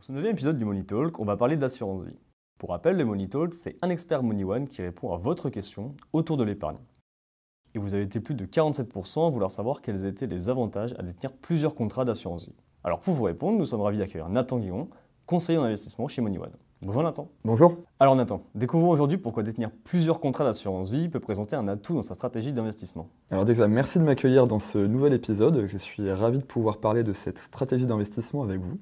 Pour ce 9e épisode du Money Talk, on va parler d'assurance vie. Pour rappel, le Money Talk, c'est un expert Money One qui répond à votre question autour de l'épargne. Et vous avez été plus de 47% à vouloir savoir quels étaient les avantages à détenir plusieurs contrats d'assurance vie. Alors pour vous répondre, nous sommes ravis d'accueillir Nathan Guillon, conseiller en investissement chez Money One. Bonjour Nathan. Bonjour. Alors Nathan, découvrons aujourd'hui pourquoi détenir plusieurs contrats d'assurance vie peut présenter un atout dans sa stratégie d'investissement. Alors déjà, merci de m'accueillir dans ce nouvel épisode. Je suis ravi de pouvoir parler de cette stratégie d'investissement avec vous.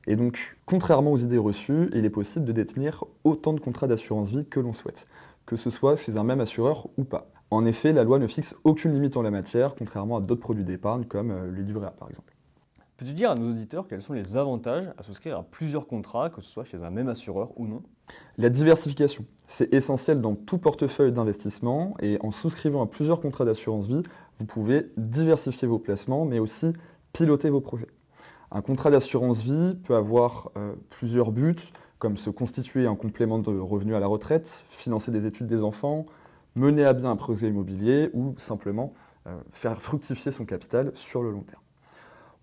Et donc, contrairement aux idées reçues, il est possible de détenir autant de contrats d'assurance vie que l'on souhaite, que ce soit chez un même assureur ou pas. En effet, la loi ne fixe aucune limite en la matière, contrairement à d'autres produits d'épargne comme le livret A par exemple. Peux-tu dire à nos auditeurs quels sont les avantages à souscrire à plusieurs contrats, que ce soit chez un même assureur ou non? La diversification, c'est essentiel dans tout portefeuille d'investissement et en souscrivant à plusieurs contrats d'assurance vie, vous pouvez diversifier vos placements mais aussi piloter vos projets. Un contrat d'assurance vie peut avoir plusieurs buts, comme se constituer un complément de revenu à la retraite, financer des études des enfants, mener à bien un projet immobilier ou simplement faire fructifier son capital sur le long terme.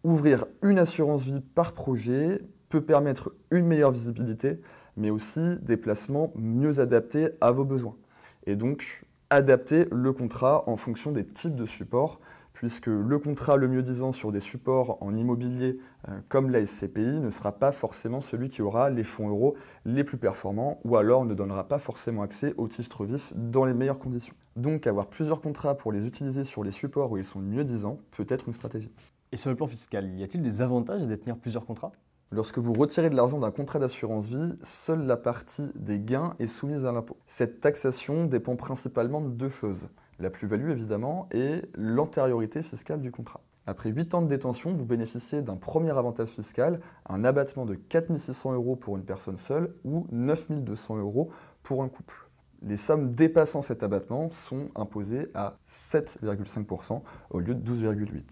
Ouvrir une assurance vie par projet peut permettre une meilleure visibilité, mais aussi des placements mieux adaptés à vos besoins. Et donc, adapter le contrat en fonction des types de supports, puisque le contrat le mieux disant sur des supports en immobilier comme la SCPI ne sera pas forcément celui qui aura les fonds euros les plus performants ou alors ne donnera pas forcément accès aux titres vifs dans les meilleures conditions. Donc avoir plusieurs contrats pour les utiliser sur les supports où ils sont mieux disants peut être une stratégie. Et sur le plan fiscal, y a-t-il des avantages à détenir plusieurs contrats? Lorsque vous retirez de l'argent d'un contrat d'assurance vie, seule la partie des gains est soumise à l'impôt. Cette taxation dépend principalement de deux choses. La plus-value évidemment et l'antériorité fiscale du contrat. Après 8 ans de détention, vous bénéficiez d'un premier avantage fiscal, un abattement de 4 600 € pour une personne seule ou 9 200 € pour un couple. Les sommes dépassant cet abattement sont imposées à 7,5% au lieu de 12,8%.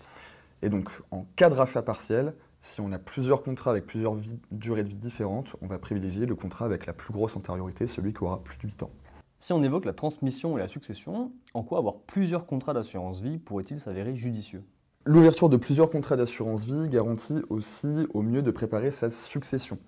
Et donc, en cas de rachat partiel, si on a plusieurs contrats avec plusieurs durées de vie différentes, on va privilégier le contrat avec la plus grosse antériorité, celui qui aura plus de 8 ans. Si on évoque la transmission et la succession, en quoi avoir plusieurs contrats d'assurance vie pourrait-il s'avérer judicieux? L'ouverture de plusieurs contrats d'assurance vie garantit aussi au mieux de préparer sa succession,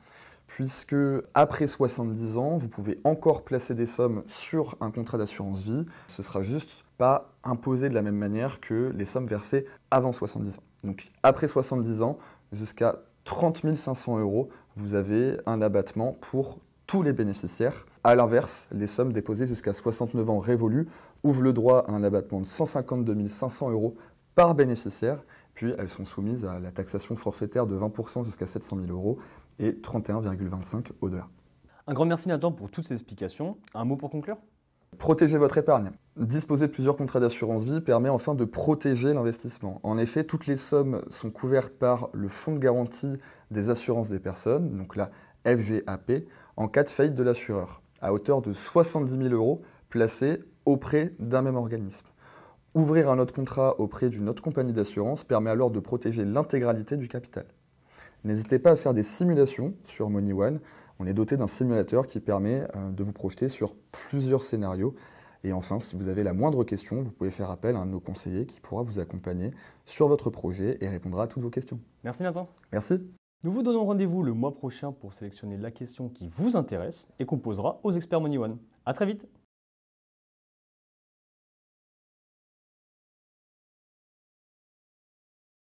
puisque après 70 ans, vous pouvez encore placer des sommes sur un contrat d'assurance vie. Ce ne sera juste pas imposé de la même manière que les sommes versées avant 70 ans. Donc après 70 ans, jusqu'à 30 500 €, vous avez un abattement pour tous les bénéficiaires. A l'inverse, les sommes déposées jusqu'à 69 ans révolus ouvrent le droit à un abattement de 152 500 € par bénéficiaire, puis elles sont soumises à la taxation forfaitaire de 20% jusqu'à 700 000 € et 31,25 au-delà. Un grand merci Nathan pour toutes ces explications. Un mot pour conclure? Protégez votre épargne. Disposer de plusieurs contrats d'assurance vie permet enfin de protéger l'investissement. En effet, toutes les sommes sont couvertes par le fonds de garantie des assurances des personnes, donc la FGAP, en cas de faillite de l'assureur, à hauteur de 70 000 € placés auprès d'un même organisme. Ouvrir un autre contrat auprès d'une autre compagnie d'assurance permet alors de protéger l'intégralité du capital. N'hésitez pas à faire des simulations sur Money One. On est doté d'un simulateur qui permet de vous projeter sur plusieurs scénarios. Et enfin, si vous avez la moindre question, vous pouvez faire appel à un de nos conseillers qui pourra vous accompagner sur votre projet et répondra à toutes vos questions. Merci Nathan. Merci. Nous vous donnons rendez-vous le mois prochain pour sélectionner la question qui vous intéresse et qu'on posera aux experts Money One. À très vite.